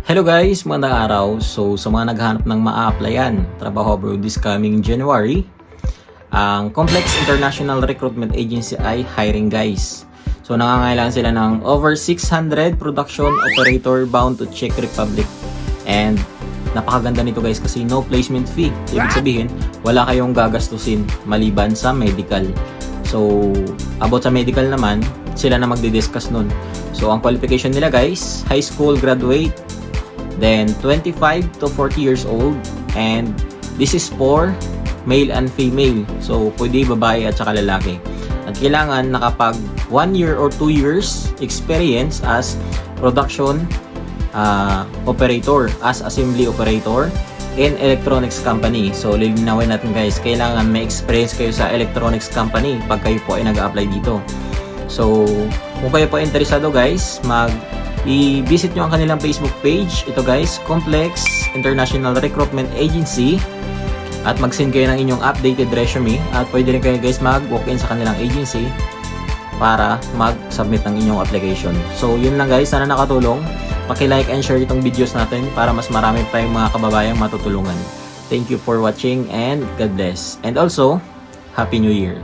Hello guys, magandang araw. So sa mga naghahanap ng ma-applyan trabaho abroad this coming January, ang Complex International Recruitment Agency ay hiring guys. So nangangailangan sila ng over 600 production operator bound to Czech Republic. And napakaganda nito guys kasi no placement fee. Ibig sabihin, wala kayong gagastusin maliban sa medical. So about sa medical naman, sila na magdi-discuss nun. So ang qualification nila guys, high school graduate, then 25 to 40 years old, and this is for male and female. So pwede babae at saka lalaki. At kailangan nakapag 1 year or 2 years experience as production operator, as assembly operator in electronics company. So lilinawin natin guys, kailangan may experience kayo sa electronics company pag kayo po ay nag-apply dito. So kung kayo po interesado guys, i-visit nyo ang kanilang Facebook page. Ito guys, Complex International Recruitment Agency. At mag-send kayo ng inyong updated resume. At pwede rin kayo guys mag-walk-in sa kanilang agency para mag-submit ng inyong application. So yun lang guys, sana nakatulong. Paki-like and share itong videos natin para mas marami tayong mga kababayang matutulungan. Thank you for watching and God bless. And also, Happy New Year!